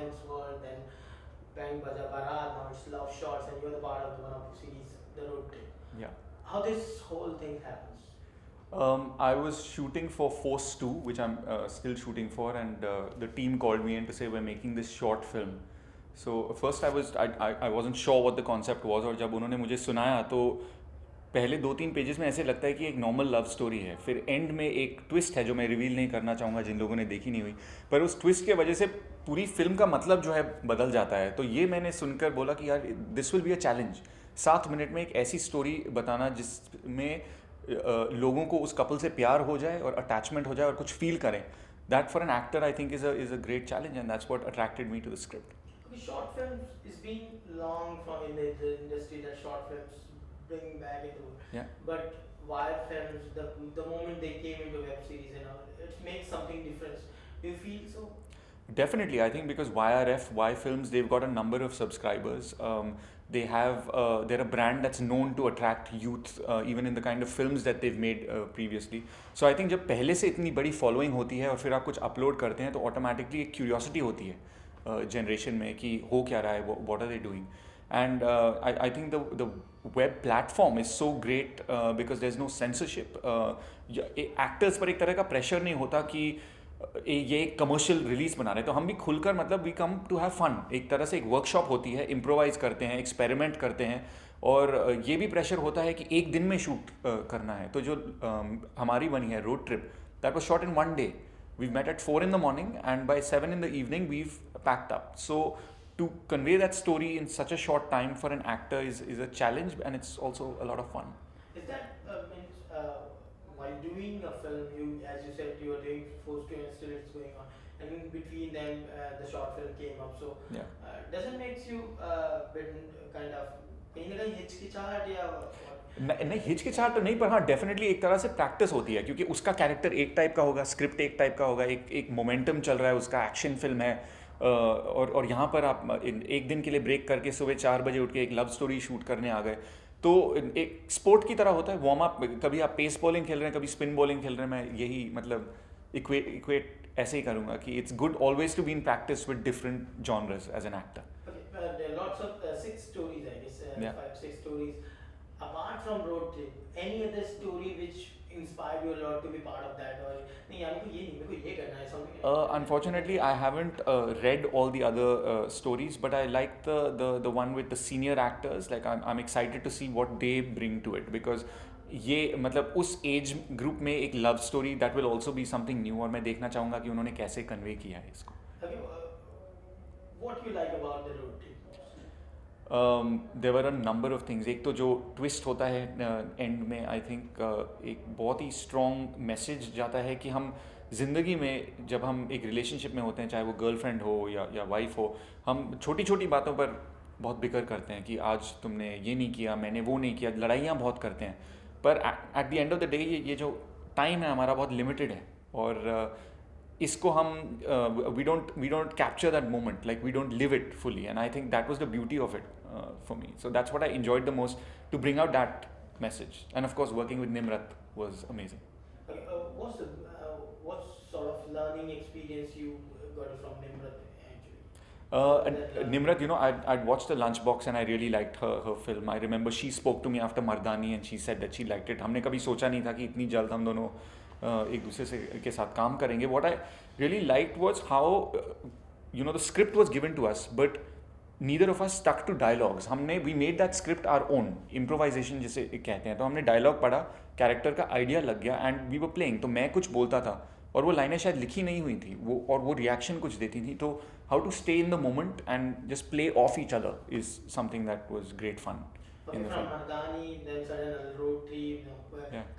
romance world, then Bang Baja Barat, now it's love shots, and you're the part of the one of the series, The Road Trip. Yeah. How this whole thing happens? I was shooting for Force 2, which I'm still shooting for, and the team called me in to say we're making this short film. So first I wasn't sure what the concept was, और जब उन्होंने मुझे सुनाया तो पहले 2-3 pages में ऐसे लगता है कि एक नॉर्मल लव स्टोरी है, फिर एंड में एक ट्विस्ट है जो मैं रिवील नहीं करना चाहूँगा जिन लोगों ने देखी नहीं हुई, पर उस ट्विस्ट के वजह से पूरी फिल्म का मतलब जो है बदल जाता है. तो ये मैंने सुनकर बोला कि यार this will be a challenge, 7 minute में एक ऐसी स्टोरी बताना जिसमें लोगों को उस कपल से प्यार हो जाए और अटैचमेंट हो जाए और कुछ फील करें. That for an actor I think is a great challenge, and that's what attracted me to the script. Okay, short films is being long from in the industry that short films bring back into. Yeah. But wire films, the moment they came into web series and all, it makes something different. Do you feel so? Definitely, I think because YRF, Y Films, they've got a number of subscribers. They're a brand that's known to attract youth, even in the kind of films that they've made previously. So I think जब पहले से इतनी बड़ी following होती है और फिर आप कुछ upload करते हैं तो automatically एक curiosity होती है generation में कि हो क्या रहा है, what are they doing. And I think the web platform is so great because there's no censorship. Actors पर एक तरह का pressure नहीं होता कि ये एक कमर्शियल रिलीज बना रहे हैं, तो हम भी खुलकर मतलब we come to have fun. एक तरह से एक वर्कशॉप होती है, इम्प्रोवाइज करते हैं, एक्सपेरिमेंट करते हैं, और ये भी प्रेशर होता है कि एक दिन में शूट करना है. तो जो हमारी बनी है road trip, that was shot in 1 day. We met at 4 in the morning and by 7 in the evening we've packed up. So to convey that story in such a short time for an actor is a challenge, and it's also a lot of fun. Is that means while doing a film, you, as you said, you were doing Force 2 and still it's going on, and in between them the short film came up. So Yeah. doesn't makes you bit kind of कहीं ना कहीं हिचकिचाहट या नहीं, हिचकिचाहट तो नहीं, पर हाँ डेफिनेटली एक तरह से प्रैक्टिस होती है, क्योंकि उसका कैरेक्टर एक टाइप का होगा, स्क्रिप्ट एक टाइप का होगा, एक मोमेंटम चल रहा है, उसका एक्शन फिल्म है, और यहाँ पर आप एक दिन के लिए ब्रेक करके सुबह 4 बजे उठ के एक लव स्टोरी शूट करने आ गए. तो एक स्पोर्ट की तरह होता है, वार्म अप, कभी आप पेस बॉलिंग खेल रहे हैं, कभी स्पिन बॉलिंग खेल रहे हैं. मैं यही मतलब इक्वेट ऐसे ही करूँगा कि it's good always to be in practice with different genres as an actor. There are lots of 6 stories, I guess, 5-6 stories. Apart from Road Trip, any other story which inspired you a lot to be part of that, or नहीं यार मेरे को ये करना है something? Unfortunately, I haven't read all the other stories, but I like the one with the senior actors. Like I'm excited to see what they bring to it, because ये मतलब उस एज ग्रुप में एक love story that will also be something new, और मैं देखना चाहूँगा कि उन्होंने कैसे कन्वे किया है इसको. What you like about the Road Trip? There were a number of things. एक तो जो ट्विस्ट होता है एंड में, आई थिंक एक बहुत ही स्ट्रॉन्ग मैसेज जाता है कि हम ज़िंदगी में जब हम एक रिलेशनशिप में होते हैं, चाहे वो गर्लफ्रेंड हो या वाइफ हो, हम छोटी छोटी बातों पर बहुत बिकर करते हैं कि आज तुमने ये नहीं किया, मैंने वो नहीं किया, लड़ाइयाँ बहुत करते हैं, पर at the end of the day ये जो टाइम है हमारा बहुत लिमिटेड है, और इसको हम we don't capture that moment, like we don't live it fully, and I think that was the beauty of it for me. So that's what I enjoyed the most, to bring out that message, and of course working with Nimrat was amazing. What sort of learning experience you got from Nimrat actually? Nimrat, you know, I'd watched the Lunchbox and I really liked her film. I remember she spoke to me after Mardani and she said that she liked it. हमने कभी सोचा नहीं था कि इतनी जल्द हम दोनों एक दूसरे से के साथ काम करेंगे. What I really liked was how you know the script was given to us, but neither of us stuck to dialogues. we made that script our own, improvisation जिसे कहते हैं. तो हमने डायलॉग पढ़ा, कैरेक्टर का आइडिया लग गया, and we were playing. तो मैं कुछ बोलता था और वो लाइनें शायद लिखी नहीं हुई थी, वो रिएक्शन कुछ देती थी. तो how to stay in the moment and just play off each other is something that was great fun. From Mardani, then sudden Road Trip,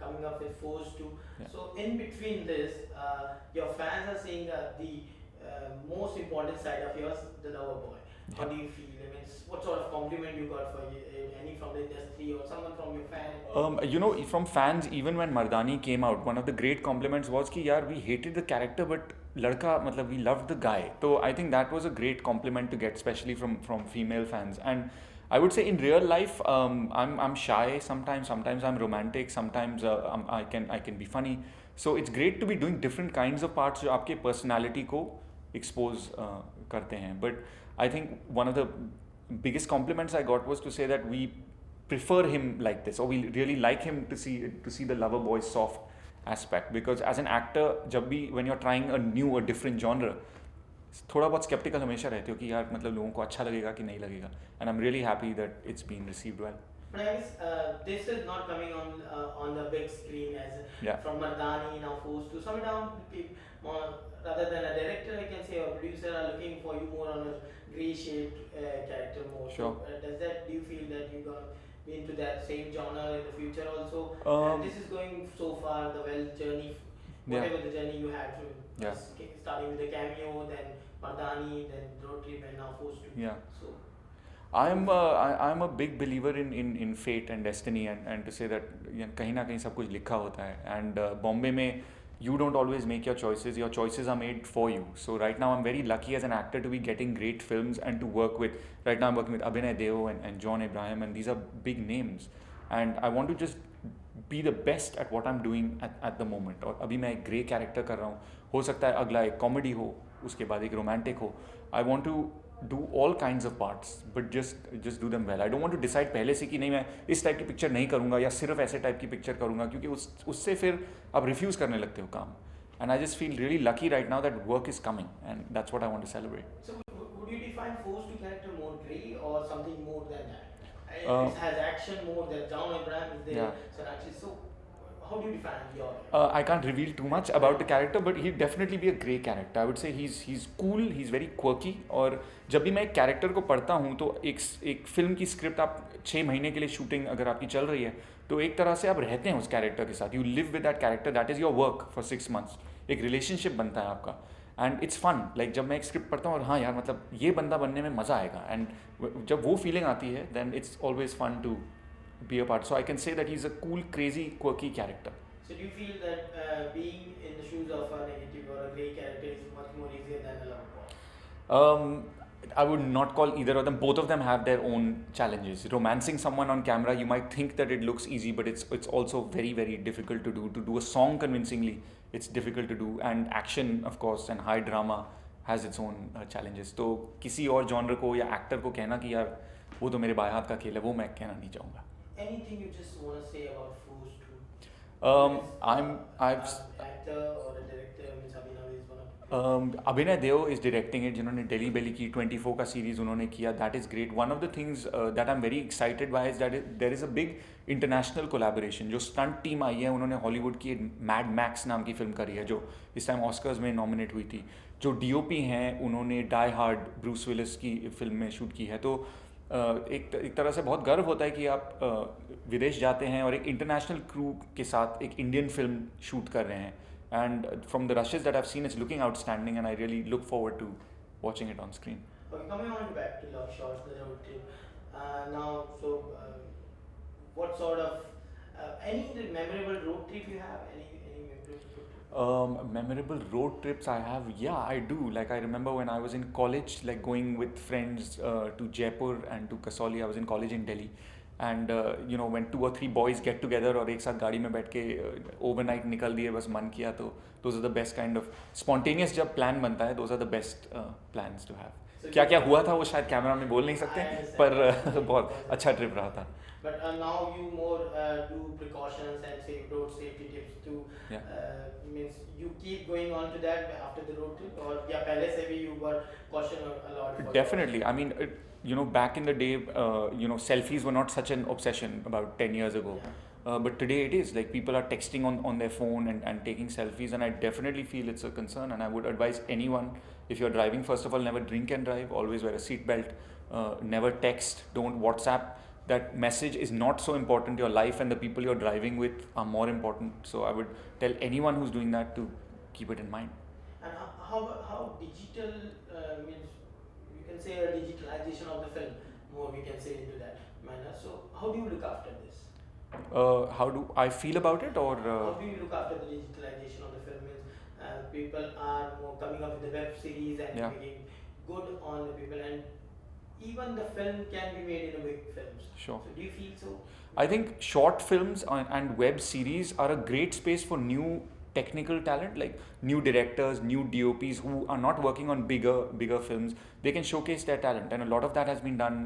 coming up with Force 2. Yeah. So in between this, your fans are seeing the most important side of yours, the lover boy. How do you feel? I mean, what sort of compliment you got for any from the industry or someone from your fan? You know, from fans, even when Mardani came out, one of the great compliments was कि यार we hated the character, but लड़का मतलब we loved the guy. So I think that was a great compliment to get, especially from female fans. And I would say in real life, I'm shy sometimes I'm romantic, sometimes I can be funny. So it's great to be doing different kinds of parts जो आपके personality को expose करते हैं. But I think one of the biggest compliments I got was to say that we prefer him like this, or we really like him to see the lover boy soft aspect, because as an actor जब भी when you're trying a different genre, थोड़ा बहुत skeptical हमेशा रहते हो कि यार मतलब लोगों को अच्छा लगेगा कि नहीं लगेगा, and I'm really happy that it's been received well. But I guess this is not coming on the big screen as from Mardani now forced to some down more, rather than a director I can say or producer are looking for you more on a grey shaped character more. Sure. So, do you feel that you're gonna be into that same genre in the future also? And this is going so far the journey, whatever the journey you had to starting with the cameo, then Mardani, then road trip, and now forced to. So. I'm a big believer in fate and destiny, and to say that कहीं ना कहीं सब कुछ लिखा होता है, and Bombay में you don't always make your choices are made for you. So right now I'm very lucky as an actor to be getting great films and to work with, right now I'm working with Abhinay Deo and John Abraham, and these are big names, and I want to just be the best at what I'm doing at the moment. और अभी मैं एक grey character कर रहा हूँ, हो सकता है अगला एक comedy हो, उसके बाद एक romantic हो. I want to do all kinds of parts, but just do them well. I don't want to decide पहले से कि नहीं मैं इस टाइप की पिक्चर नहीं करूँगा या सिर्फ ऐसे टाइप की पिक्चर करूँगा, क्योंकि उससे फिर आप रिफ्यूज़ करने लगते हो काम. And I just feel really lucky right now that work is coming, and that's what I want to celebrate. So would you define forced to character more grey or something more than that? It has action more than John Abraham is there. So how do you define your? I can't reveal too much about the character, but he'd definitely be a grey character. I would say he's cool, he's very quirky. और जब भी मैं एक character को पढ़ता हूँ तो एक फिल्म की स्क्रिप्ट आप 6 महीने के लिए शूटिंग अगर आपकी चल रही है तो एक तरह से आप रहते हैं उस कैरेक्टर के साथ. You live with that character, that is your work for 6 months. एक रिलेशनशिप बनता है आपका, एंड इट्स फन. लाइक जब मैं एक स्क्रिप्ट पढ़ता हूँ और हाँ यार मतलब ये बंदा बनने में मज़ा आएगा, एंड जब वो फीलिंग आती है then it's always fun to be a part. So I can say that he's a cool, crazy, quirky character. So do you feel that being in the shoes of a negative or a grey character is much more easier than a lover boy? I would not call either of them. Both of them have their own challenges. Romancing someone on camera, you might think that it looks easy, but it's also very, very difficult to do. To do a song convincingly, it's difficult to do. And action, of course, and high drama has its own challenges. तो किसी और genre को या actor को कहना कि यार वो तो मेरे बाएं हाथ का खेल है, वो मैं कहना नहीं चाहूँगा. Anything you just want to say about Force 2? I've actor or a director, Abhinay is one of. Abhinay Deo is directing it. जिन्होंने Delhi Belly की 24 का series उन्होंने किया. That is great. One of the things that I'm very excited by is that there is a big international collaboration. जो stunt team आई है उन्होंने Hollywood की Mad Max नाम की फिल्म करी है जो इस टाइम Oscars में nominate हुई थी. जो DOP हैं उन्होंने Die Hard Bruce Willis की फिल्म में शूट की है. तो एक तरह से बहुत गर्व होता है कि आप विदेश जाते हैं और एक इंटरनेशनल क्रू के साथ एक इंडियन फिल्म शूट कर रहे हैं. And from the rushes that I have seen it's looking outstanding, and I really look forward to watching it on screen. Coming on back to Love Shots, the road trip. Now, so what sort of any memorable road trip you have? Any memorable road trips I have, yeah, I do. Like I remember when I was in college, like going with friends to Jaipur and to Kasauli. I was in college in Delhi, and when 2 or 3 boys get together और एक साथ गाड़ी में बैठ के overnight निकल दिए, बस मन किया, तो those are the best kind of spontaneous जब plan बनता है, those are the best plans to have. क्या क्या हुआ था वो शायद कैमरा में बोल नहीं सकते, पर बहुत अच्छा ट्रिप रहा था. But now you more do precautions and say road safety tips too. Means you keep going on to that after the road trip, or पहले से भी you were cautioned a lot. Definitely. I mean, back in the day, selfies were not such an obsession about 10 years ago. But today it is. Like people are texting on their phone and taking selfies, and I definitely feel it's a concern. And I would advise anyone, if you're driving, first of all, never drink and drive. Always wear a seat belt. Never text. Don't WhatsApp. That message is not so important. Your life and the people you're driving with are more important. So I would tell anyone who's doing that to keep it in mind. And how digital means you can say a digitalization of the film, more we can say into that manner. So how do you look after this? How do I feel about it, or how do you look after the digitalization of the film? Means people are more coming up with the web series and making good on the people, and even the film can be made in a big films. Sure. So do you feel so? I think short films and web series are a great space for new technical talent, like new directors, new DOPs who are not working on bigger films. They can showcase their talent, and a lot of that has been done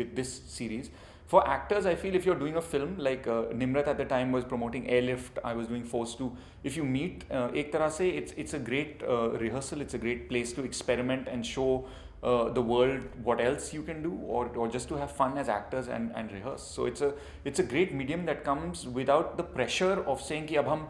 with this series. For actors, I feel if you're doing a film like Nimrat at the time was promoting Airlift, I was doing Force 2. If you meet, ek tarah se, it's a great rehearsal. It's a great place to experiment and show the world what else you can do, or just to have fun as actors and rehearse. So it's a great medium that comes without the pressure of saying कि अब हम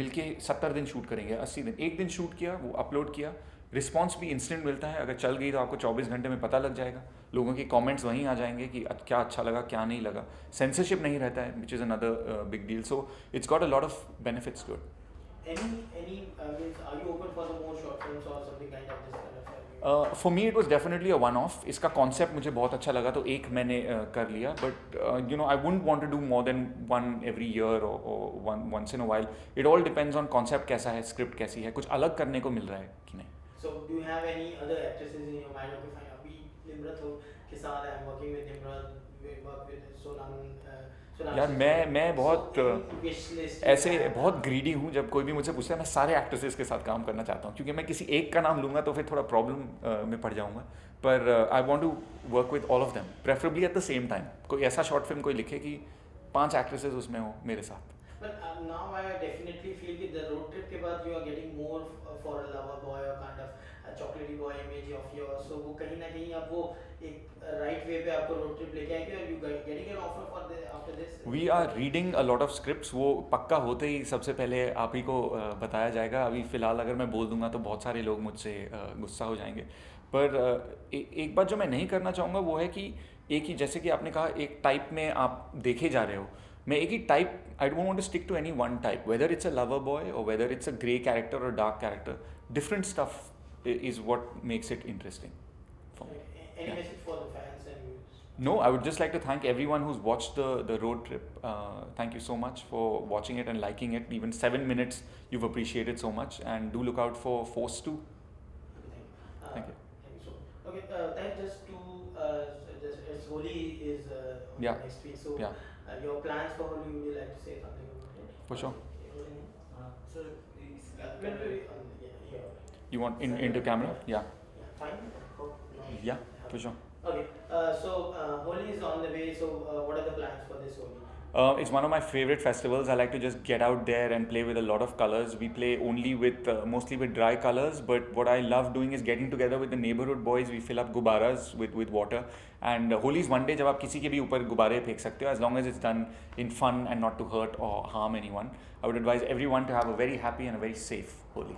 मिलके 70 दिन shoot करेंगे, 80 दिन, एक दिन shoot किया, वो अपलोड किया, रिस्पॉन्स भी इंस्टेंट मिलता है. अगर चल गई तो आपको 24 घंटे में पता लग जाएगा. लोगों के कमेंट्स वहीं आ जाएंगे कि क्या अच्छा लगा, क्या नहीं लगा. सेंसरशिप नहीं रहता है, which is another big deal. So it's got a lot of benefits to it. Means are you open for the more short films or something kind of this kind of? For me it was definitely a one-off. इसका concept मुझे बहुत अच्छा लगा तो एक मैंने कर लिया. But I wouldn't want to do more than one every year or once in a while. It all depends on concept कैसा है, script कैसी है, कुछ अलग करने को मिल रहा है कि नहीं. So do you have any other actresses in your mind? Okay, fine. अभी निम्रत हो के साथ I'm working with Nimrat, we work with Sonam. यार मैं बहुत ऐसे बहुत ग्रीडी हूँ. जब कोई भी मुझसे पूछता है मैं सारे एक्ट्रेसेस के साथ काम करना चाहता हूँ, क्योंकि मैं किसी एक का नाम लूँगा तो फिर थोड़ा प्रॉब्लम में पड़ जाऊँगा. पर I want to work with all of them, preferably at the same time. कोई ऐसा शॉर्ट फिल्म कोई लिखे कि 5 एक्ट्रेसेस उसमें हो मेरे साथ. But now I definitely feel that the road trip के बाद you are getting more for a lover boy or kind of a chocolatey boy image of yours. So वो कहीं ना कहीं अब वो एक right way पे आपको road trip लेके आएगी. और you getting an offer for the after this? We are reading a lot of scripts. वो पक्का होते ही सबसे पहले आप ही को बताया जाएगा. अभी फ़िलहाल अगर मैं बोल दूंगा तो बहुत सारे लोग मुझसे गुस्सा हो जाएंगे. पर एक बात जो मैं नहीं करना चाहूँगा वो है कि एक ही, जैसे कि आपने कहा, एक टाइप में आप देखे जा रहे हो. मैं एक ही type, I don't want to stick to any one type, whether it's a lover boy or whether it's a grey character or dark character. Different stuff is what makes it interesting for me. Any message for the fans and viewers? No, I would just like to thank everyone who's watched the road trip. Thank you so much for watching it and liking it. Even 7 minutes you've appreciated so much, and do look out for Force 2. Thank you. Thank you so much. Okay, Tahir, just to as Holi is on Yeah. next week, so Yeah. Your plans for Holi, would you like to say something about it? For sure. Sir, is Here. You want into camera? Yeah. Yeah, fine. Yeah, for sure. Okay, so Holi is on the way, so what are the plans for this Holi? It's one of my favorite festivals. I like to just get out there and play with a lot of colors. We play only with mostly with dry colors, but what I love doing is getting together with the neighborhood boys. We fill up gubaras with water, and Holi is one day जब आप किसी के भी ऊपर गुब्बारे फेंक सकते हो, as long as it's done in fun and not to hurt or harm anyone. I would advise everyone to have a very happy and a very safe Holi.